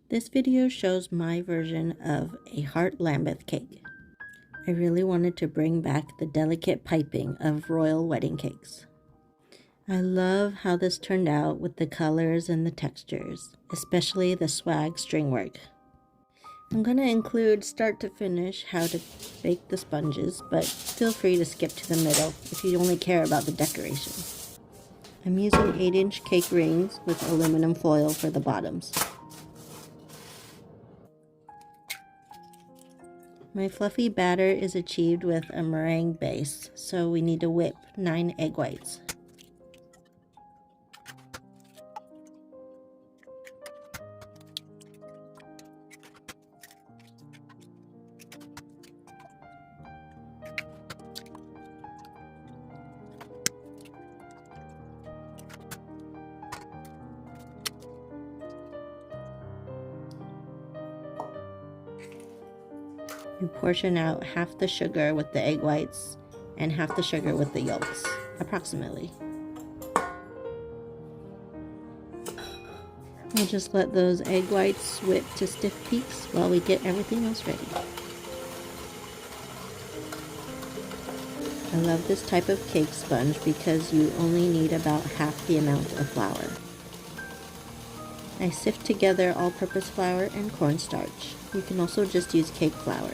This video shows my version of a heart Lambeth cake. I really wanted to bring back the delicate piping of royal wedding cakes. I love how this turned out with the colors and the textures, especially the swag string work. I'm going to include start to finish how to bake the sponges, but feel free to skip to the middle if you only care about the decoration. I'm using 8-inch cake rings with aluminum foil for the bottoms. My fluffy batter is achieved with a meringue base, so we need to whip 9 egg whites. You portion out half the sugar with the egg whites and half the sugar with the yolks, approximately. We'll just let those egg whites whip to stiff peaks while we get everything else ready. I love this type of cake sponge because you only need about half the amount of flour. I sift together all-purpose flour and cornstarch. You can also just use cake flour.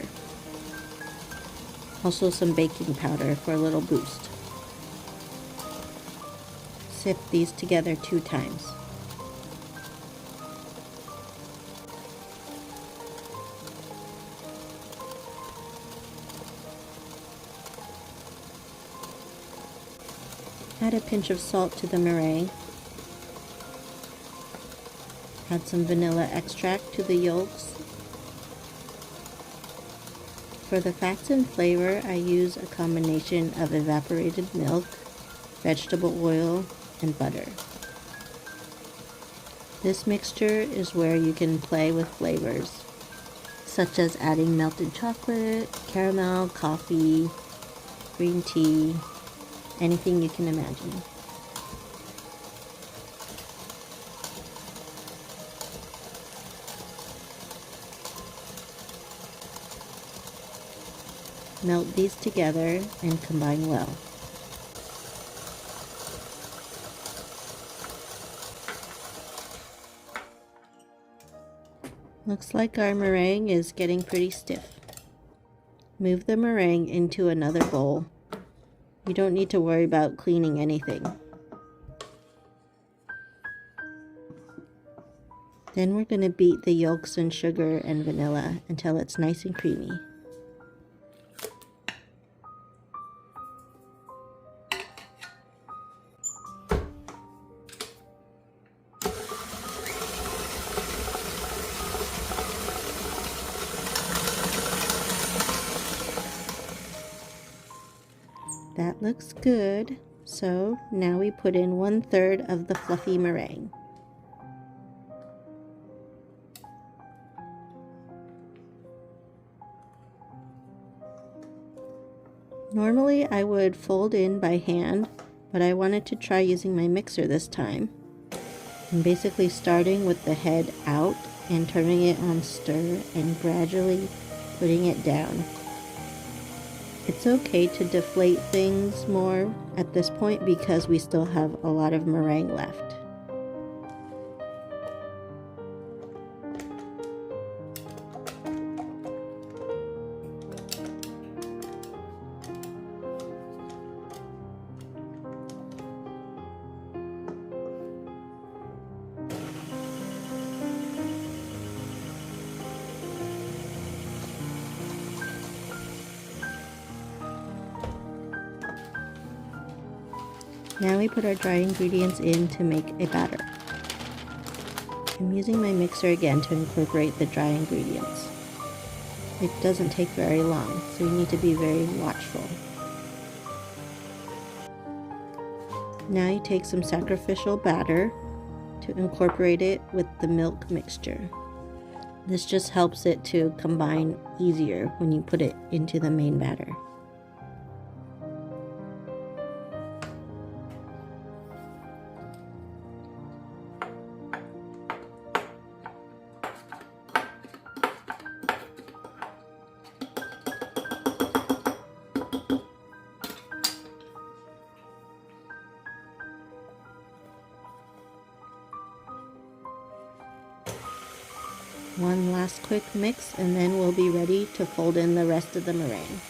Also some baking powder for a little boost. Sift these together 2 times. Add a pinch of salt to the meringue. Add some vanilla extract to the yolks. For the fats and flavor, I use a combination of evaporated milk, vegetable oil, and butter. This mixture is where you can play with flavors, such as adding melted chocolate, caramel, coffee, green tea, anything you can imagine. Melt these together and combine well. Looks like our meringue is getting pretty stiff. Move the meringue into another bowl. You don't need to worry about cleaning anything. Then we're going to beat the yolks and sugar and vanilla until it's nice and creamy. That looks good, so now we put in 1/3 of the fluffy meringue. Normally I would fold in by hand, but I wanted to try using my mixer this time. I'm basically starting with the head out and turning it on stir and gradually putting it down. It's okay to deflate things more at this point because we still have a lot of meringue left. Now we put our dry ingredients in to make a batter. I'm using my mixer again to incorporate the dry ingredients. It doesn't take very long, so you need to be very watchful. Now you take some sacrificial batter to incorporate it with the milk mixture. This just helps it to combine easier when you put it into the main batter. One last quick mix and then we'll be ready to fold in the rest of the meringue.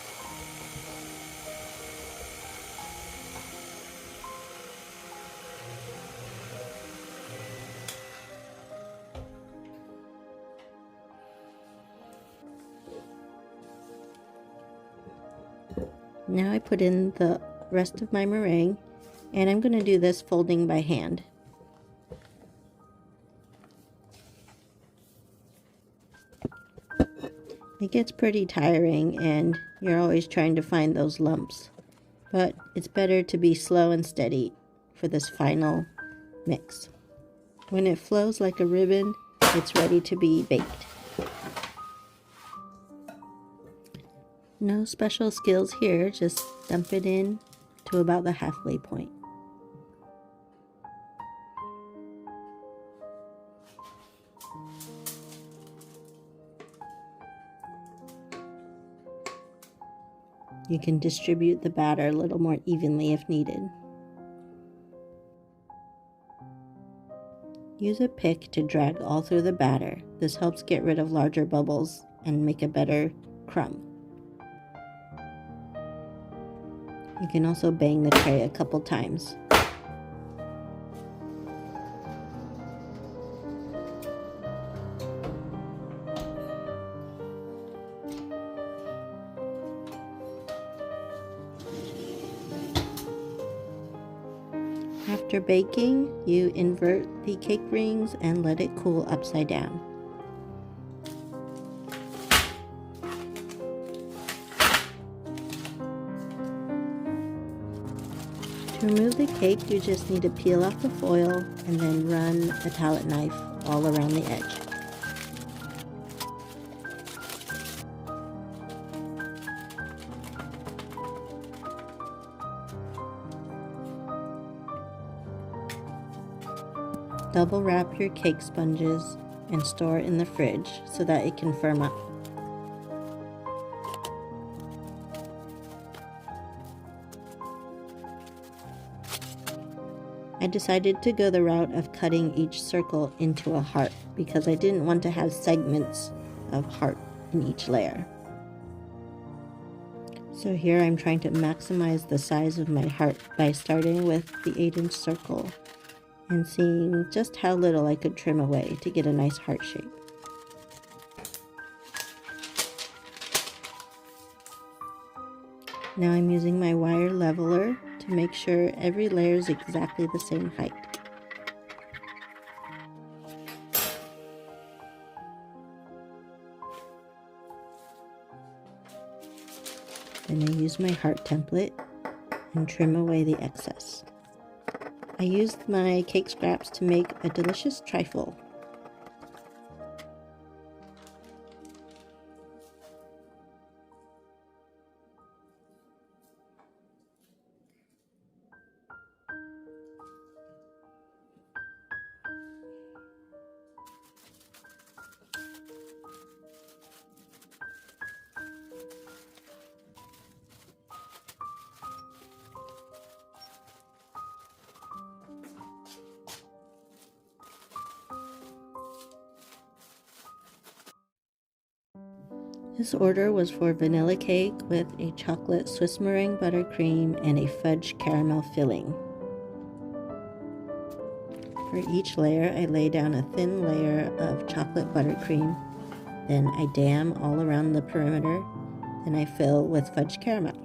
Now I put in the rest of my meringue, and I'm going to do this folding by hand. It gets pretty tiring and you're always trying to find those lumps, but it's better to be slow and steady for this final mix. When it flows like a ribbon, it's ready to be baked. No special skills here, just dump it in to about the halfway point. You can distribute the batter a little more evenly if needed. Use a pick to drag all through the batter. This helps get rid of larger bubbles and make a better crumb. You can also bang the tray a couple times. After baking, you invert the cake rings and let it cool upside down. To remove the cake, you just need to peel off the foil and then run a palette knife all around the edge. Double wrap your cake sponges and store in the fridge so that it can firm up. I decided to go the route of cutting each circle into a heart because I didn't want to have segments of heart in each layer. So here I'm trying to maximize the size of my heart by starting with the 8-inch circle and seeing just how little I could trim away to get a nice heart shape. Now I'm using my wire leveler to make sure every layer is exactly the same height. Then I use my heart template and trim away the excess. I used my cake scraps to make a delicious trifle. This order was for vanilla cake with a chocolate Swiss meringue buttercream and a fudge caramel filling. For each layer, I lay down a thin layer of chocolate buttercream, then I dam all around the perimeter, then I fill with fudge caramel.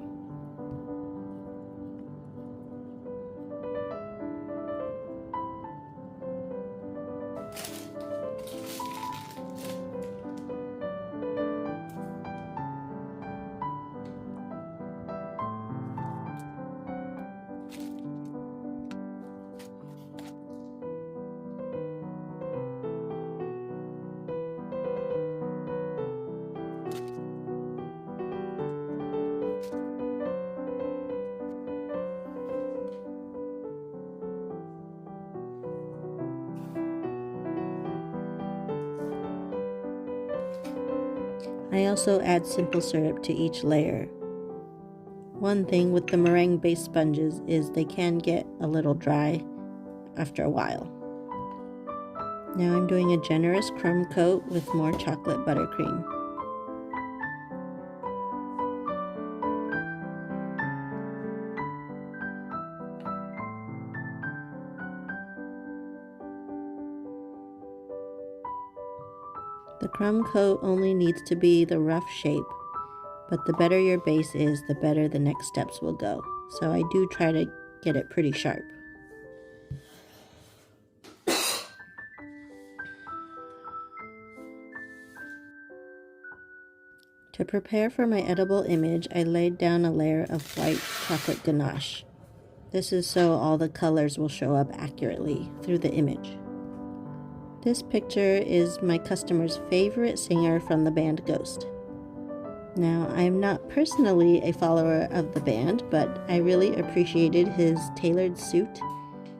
I also add simple syrup to each layer. One thing with the meringue-based sponges is they can get a little dry after a while. Now I'm doing a generous crumb coat with more chocolate buttercream. The crumb coat only needs to be the rough shape, but the better your base is, the better the next steps will go. So I do try to get it pretty sharp. To prepare for my edible image, I laid down a layer of white chocolate ganache. This is so all the colors will show up accurately through the image. This picture is my customer's favorite singer from the band Ghost. Now, I am not personally a follower of the band, but I really appreciated his tailored suit,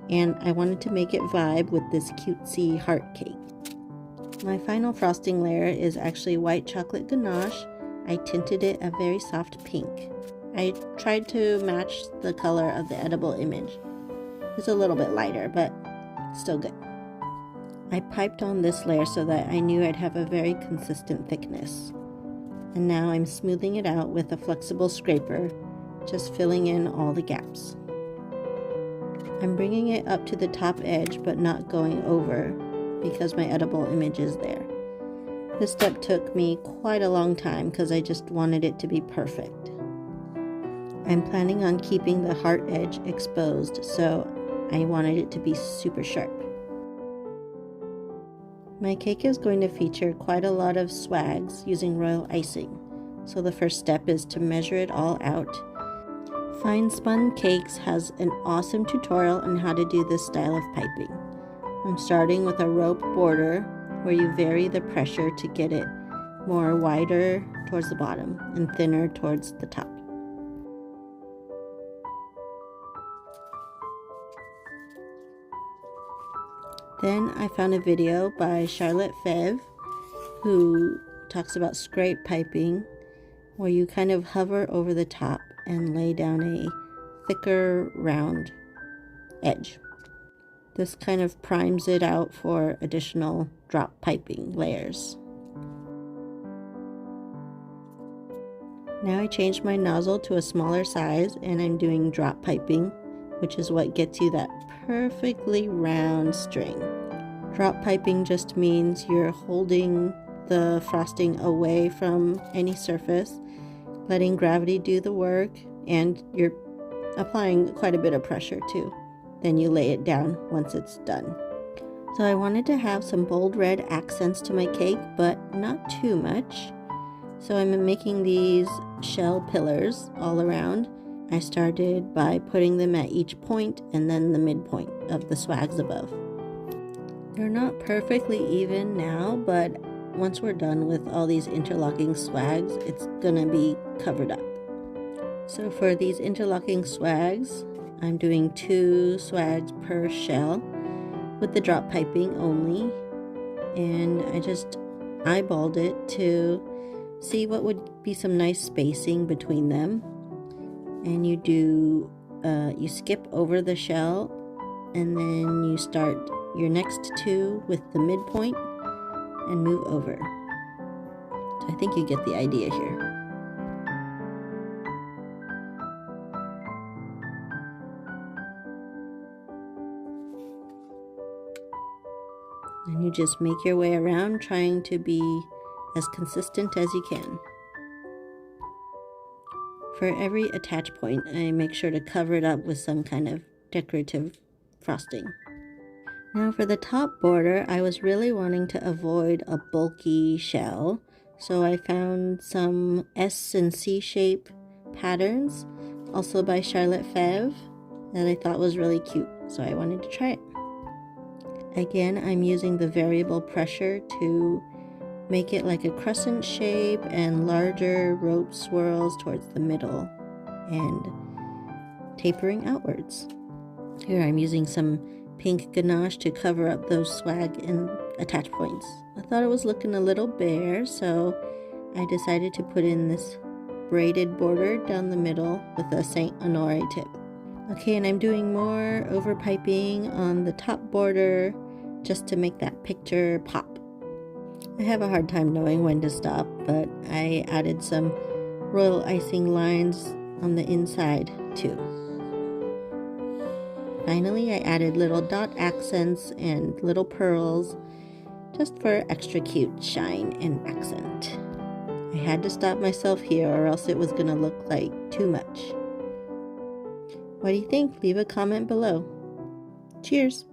and I wanted to make it vibe with this cutesy heart cake. My final frosting layer is actually white chocolate ganache. I tinted it a very soft pink. I tried to match the color of the edible image. It's a little bit lighter, but still good. I piped on this layer so that I knew I'd have a very consistent thickness. And now I'm smoothing it out with a flexible scraper, just filling in all the gaps. I'm bringing it up to the top edge but not going over because my edible image is there. This step took me quite a long time because I just wanted it to be perfect. I'm planning on keeping the heart edge exposed, so I wanted it to be super sharp. My cake is going to feature quite a lot of swags using royal icing, so the first step is to measure it all out. Fine Spun Cakes has an awesome tutorial on how to do this style of piping. I'm starting with a rope border where you vary the pressure to get it more wider towards the bottom and thinner towards the top. Then I found a video by Charlotte Fev who talks about scrape piping, where you kind of hover over the top and lay down a thicker round edge. This kind of primes it out for additional drop piping layers. Now I changed my nozzle to a smaller size and I'm doing drop piping, which is what gets you that perfectly round string. Drop piping just means you're holding the frosting away from any surface, letting gravity do the work, and you're applying quite a bit of pressure too. Then you lay it down once it's done. So I wanted to have some bold red accents to my cake, but not too much. So I'm making these shell pillars all around. I started by putting them at each point and then the midpoint of the swags above. They're not perfectly even now, but once we're done with all these interlocking swags, it's gonna be covered up. So for these interlocking swags, I'm doing 2 swags per shell with the drop piping only, and I just eyeballed it to see what would be some nice spacing between them. And you skip over the shell and then you start your next 2 with the midpoint and move over. So I think you get the idea here. And you just make your way around, trying to be as consistent as you can. For every attach point, I make sure to cover it up with some kind of decorative frosting. Now for the top border, I was really wanting to avoid a bulky shell, so I found some S and C shape patterns, also by Charlotte Fev, that I thought was really cute, so I wanted to try it. Again, I'm using the variable pressure to make it like a crescent shape and larger rope swirls towards the middle and tapering outwards. Here I'm using some pink ganache to cover up those swag and attach points. I thought it was looking a little bare, so I decided to put in this braided border down the middle with a Saint Honore tip. Okay, and I'm doing more overpiping on the top border just to make that picture pop. I have a hard time knowing when to stop, but I added some royal icing lines on the inside too. Finally, I added little dot accents and little pearls just for extra cute shine and accent. I had to stop myself here or else it was gonna look like too much. What do you think? Leave a comment below. Cheers!